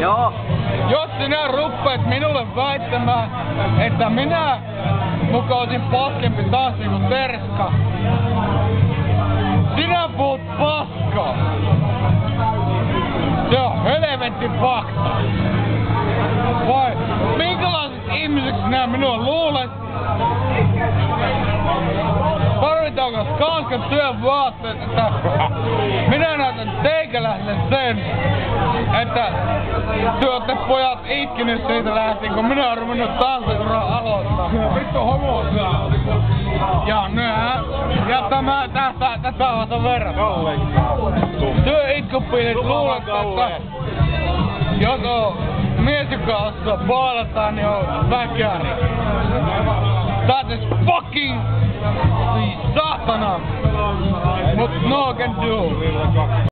Joo. Jos sinä ruppeet minulle väittämään, että minä muka olisin paskempi tanssi kuin Terska, sinä puhut paskaa. Se on helvetin fakta. Vai minkälaiset ihmiseksi sinä minua luulet? Tarvitaanko Skanskan työvaatteet, että minä näytän teikäläisille sen, että te olette pojat itkinyt siitä lähtien, kun minä olen ruvennut tanssiuraa aloittaa. Vittu homosaa. Ja tätä on vasta verran. Työitkupiilit luulet, että jos on mies, joka osaa baalataan, niin on väkäri. That is fucking saatana! Mut no can do.